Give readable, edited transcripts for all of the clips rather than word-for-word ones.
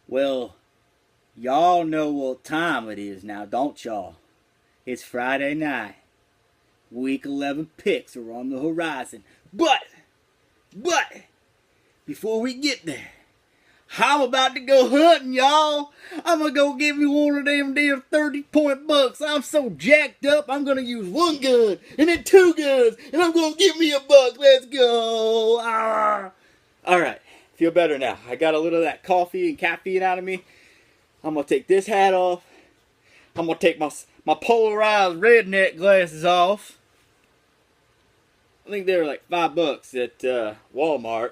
Well, y'all know what time it is now, don't y'all? It's Friday night. Week 11 picks are on the horizon. But, before we get there, I'm about to go hunting, y'all. I'm gonna go get me one of them damn 30-point bucks. I'm so jacked up, I'm gonna use one gun, and then two guns, and I'm gonna get me a buck. Let's go. Ah. Alright, feel better now. I got a little of that coffee and caffeine out of me. I'm gonna take this hat off. I'm gonna take my polarized redneck glasses off. I think they were like $5 at Walmart.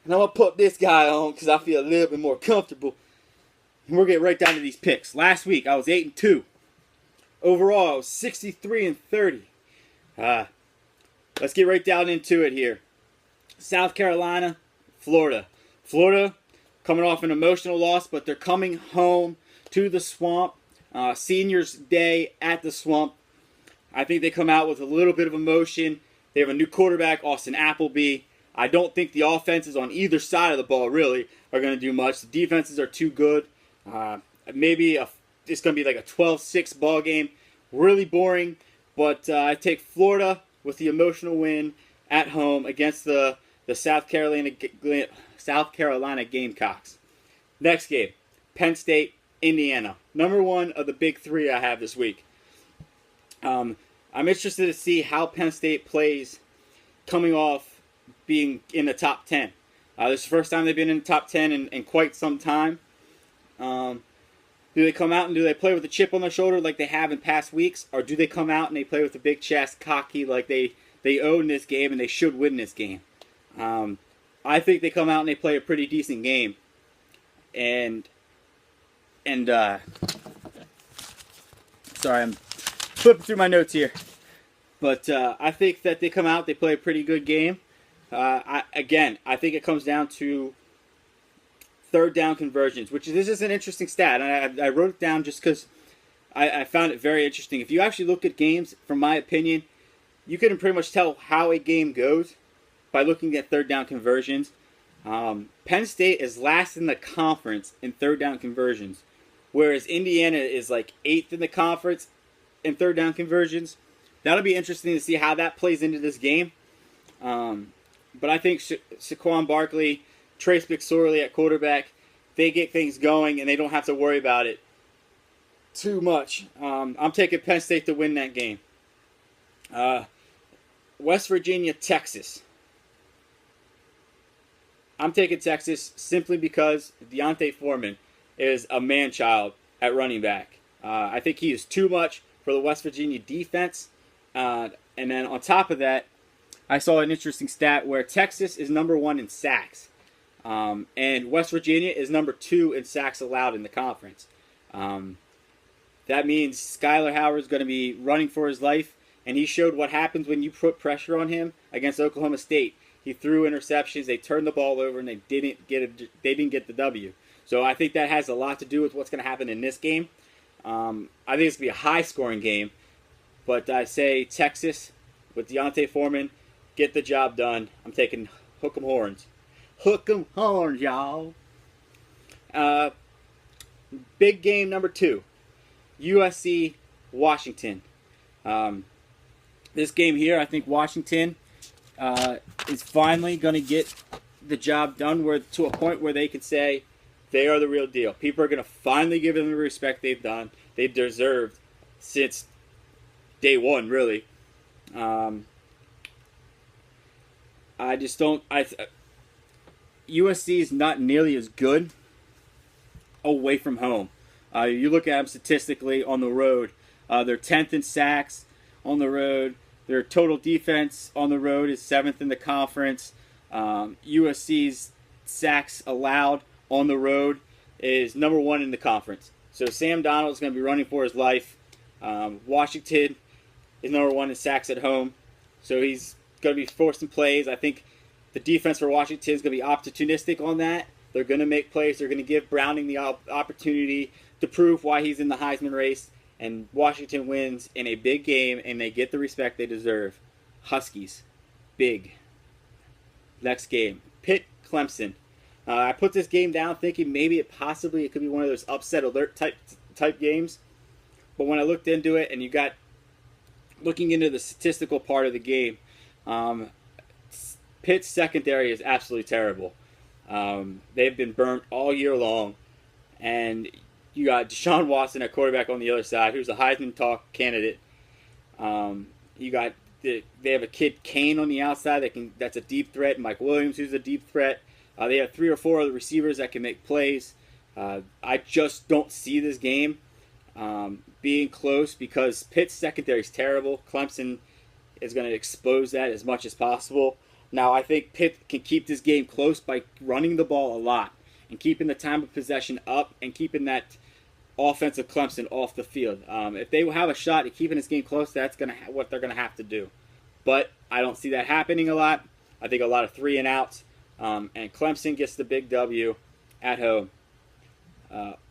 And I'm gonna put this guy on because I feel a little bit more comfortable. And we'll get right down to these picks. Last week I was 8-2. Overall I was 63-30. Let's get right down into it here. South Carolina, Florida. Florida coming off an emotional loss, but they're coming home to the Swamp. Seniors Day at the Swamp. I think they come out with a little bit of emotion. They have a new quarterback, Austin Appleby. I don't think the offenses on either side of the ball really are going to do much. The defenses are too good. Maybe it's going to be like a 12-6 ball game. Really boring, but I take Florida with the emotional win at home against the South Carolina Gamecocks. Next game, Penn State, Indiana. Number one of the big three I have this week. I'm interested to see how Penn State plays coming off being in the top 10. This is the first time they've been in the top 10 in quite some time. Do they come out and do they play with a chip on their shoulder like they have in past weeks? Or do they come out and they play with a big chest, cocky, like they own this game and they should win this game? I think they come out and they play a pretty decent game. And sorry, I'm flipping through my notes here. But I think that they come out, they play a pretty good game. I think it comes down to third down conversions, this is an interesting stat. And I wrote it down just because I found it very interesting. If you actually look at games, from my opinion, you can pretty much tell how a game goes by looking at third down conversions. Penn State is last in the conference in third down conversions, whereas Indiana is like 8th in the conference in third down conversions. That'll be interesting to see how that plays into this game. But I think Saquon Barkley, Trace McSorley at quarterback, they get things going and they don't have to worry about it too much. I'm taking Penn State to win that game. West Virginia, Texas. I'm taking Texas simply because D'Onta Foreman is a man-child at running back. I think he is too much for the West Virginia defense. And then on top of that, I saw an interesting stat where Texas is number 1 in sacks. And West Virginia is number 2 in sacks allowed in the conference. That means Skyler Howard is going to be running for his life, and he showed what happens when you put pressure on him against Oklahoma State. He threw interceptions, they turned the ball over, and they didn't get the W. So I think that has a lot to do with what's going to happen in this game. I think it's going to be a high-scoring game, but I say Texas with D'Onta Foreman, get the job done. I'm taking hook 'em horns. Hook 'em horns, y'all. Big game number 2. USC, Washington. This game here, I think Washington is finally going to get the job done to a point where they could say they are the real deal. People are going to finally give them the respect they've deserved since day one, really. I just don't. USC is not nearly as good away from home. You look at them statistically on the road. They're 10th in sacks on the road. Their total defense on the road is 7th in the conference. USC's sacks allowed on the road is number 1 in the conference. So Sam Darnold is going to be running for his life. Washington is number 1 in sacks at home. So he's going to be forcing plays. I think the defense for Washington is going to be opportunistic on that. They're going to make plays. They're going to give Browning the opportunity to prove why he's in the Heisman race. And Washington wins in a big game, and they get the respect they deserve. Huskies, big. Next game, Pitt, Clemson. I put this game down thinking maybe it could be one of those upset alert type games. But when I looked into it and you got looking into the statistical part of the game, Pitt's secondary is absolutely terrible. They've been burnt all year long. And you got Deshaun Watson at quarterback on the other side, who's a Heisman Talk candidate. You got they have a kid Kane on the outside that's a deep threat. Mike Williams, who's a deep threat. They have 3 or 4 other receivers that can make plays. I just don't see this game being close because Pitt's secondary is terrible. Clemson is going to expose that as much as possible. Now, I think Pitt can keep this game close by running the ball a lot and keeping the time of possession up and keeping that offensive Clemson off the field. If they have a shot at keeping this game close, that's what they're going to have to do. But I don't see that happening a lot. I think a lot of 3 and outs. And Clemson gets the big W at home.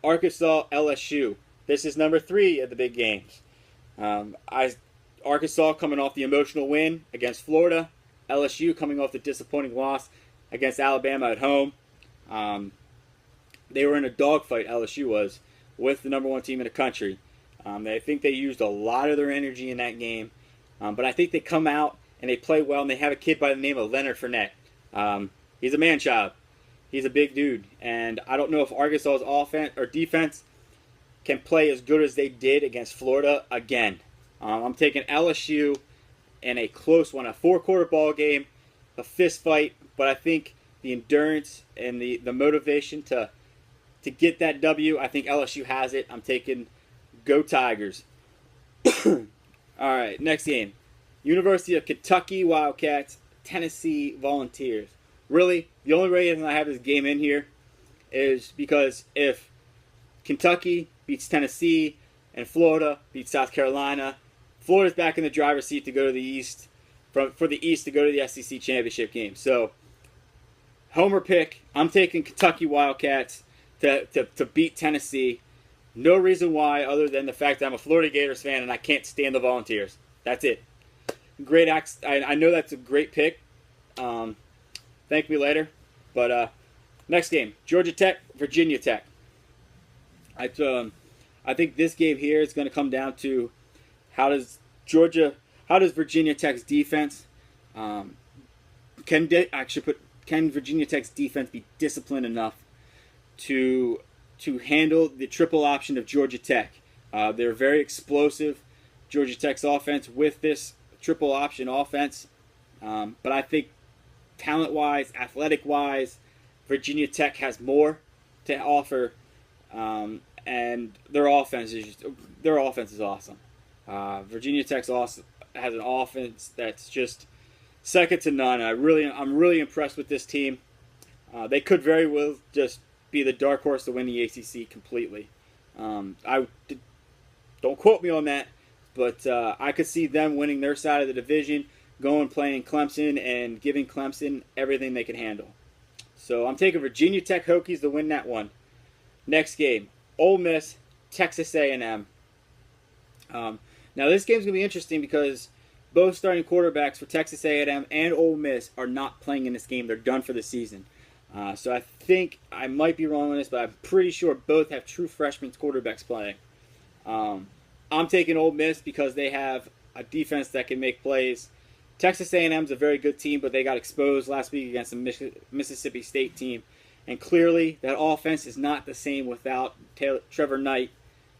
Arkansas, LSU. This is number 3 of the big games. Arkansas coming off the emotional win against Florida. LSU coming off the disappointing loss against Alabama at home. They were in a dogfight, LSU was, with the number 1 team in the country. I think they used a lot of their energy in that game. But I think they come out and they play well, and they have a kid by the name of Leonard Fournette. He's a man-child. He's a big dude. And I don't know if Arkansas's offense or defense can play as good as they did against Florida again. I'm taking LSU in a close one, a 4-quarter ball game, a fist fight, but I think the endurance and the motivation to get that W, I think LSU has it. I'm taking Go Tigers. All right, next game. University of Kentucky Wildcats, Tennessee Volunteers. Really, the only reason I have this game in here is because if Kentucky beats Tennessee and Florida beats South Carolina, Florida's back in the driver's seat to go to the East, for the East to go to the SEC championship game. So, homer pick, I'm taking Kentucky Wildcats to beat Tennessee. No reason why other than the fact that I'm a Florida Gators fan and I can't stand the Volunteers. That's it. Great. I know that's a great pick. Thank me later. But next game, Georgia Tech, Virginia Tech. I think this game here is going to come down to how does Virginia Tech's defense can Virginia Tech's defense be disciplined enough to handle the triple option of Georgia Tech? They're very explosive, Georgia Tech's offense, with this triple option offense. But I think talent-wise, athletic-wise, Virginia Tech has more to offer, and their offense is awesome. Virginia Tech's has an offense that's just second to none. I'm really impressed with this team. They could very well just be the dark horse to win the ACC completely. Don't quote me on that, but I could see them winning their side of the division, going playing Clemson and giving Clemson everything they can handle. So I'm taking Virginia Tech Hokies to win that one. Next game, Ole Miss, Texas A&M. Now this game's going to be interesting because both starting quarterbacks for Texas A&M and Ole Miss are not playing in this game. They're done for the season. So I think I might be wrong on this, but I'm pretty sure both have true freshman quarterbacks playing. I'm taking Ole Miss because they have a defense that can make plays. Texas A&M is a very good team, but they got exposed last week against the Mississippi State team. And clearly, that offense is not the same without Trevor Knight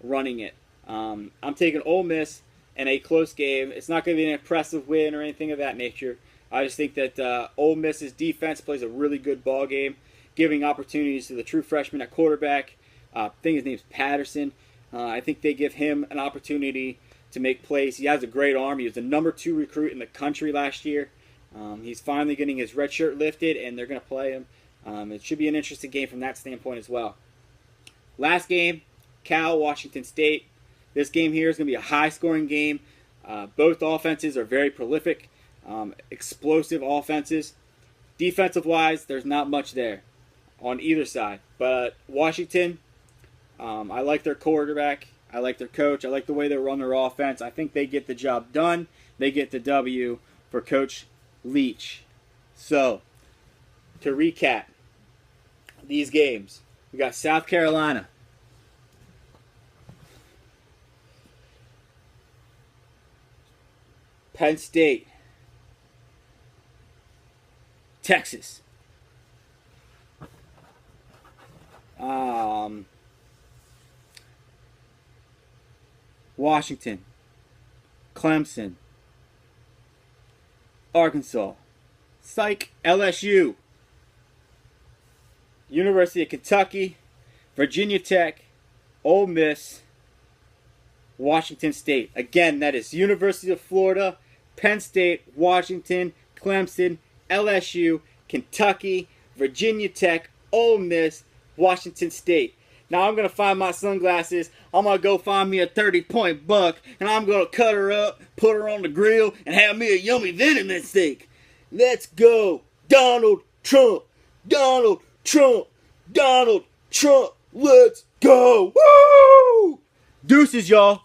running it. I'm taking Ole Miss in a close game. It's not going to be an impressive win or anything of that nature. I just think that Ole Miss's defense plays a really good ball game, giving opportunities to the true freshman at quarterback. I think his name's Patterson. I think they give him an opportunity to make plays. He has a great arm. He was the number 2 recruit in the country last year. He's finally getting his red shirt lifted, and they're going to play him. It should be an interesting game from that standpoint as well. Last game, Cal, Washington State. This game here is going to be a high-scoring game. Both offenses are very prolific, explosive offenses. Defensive-wise, there's not much there on either side. But Washington, I like their quarterback. I like their coach. I like the way they run their offense. I think they get the job done. They get the W for Coach Leach. So, to recap, these games. We got South Carolina. Penn State. Texas. Washington. Clemson. Arkansas. Psych. LSU. University of Kentucky. Virginia Tech. Ole Miss. Washington State. Again, that is University of Florida, Penn State, Washington, Clemson, LSU, Kentucky, Virginia Tech, Ole Miss, Washington State. Now I'm going to find my sunglasses. I'm going to go find me a 30-point buck, and I'm going to cut her up, put her on the grill, and have me a yummy venomous steak. Let's go. Donald Trump. Donald Trump. Donald Trump. Let's go. Woo! Deuces, y'all.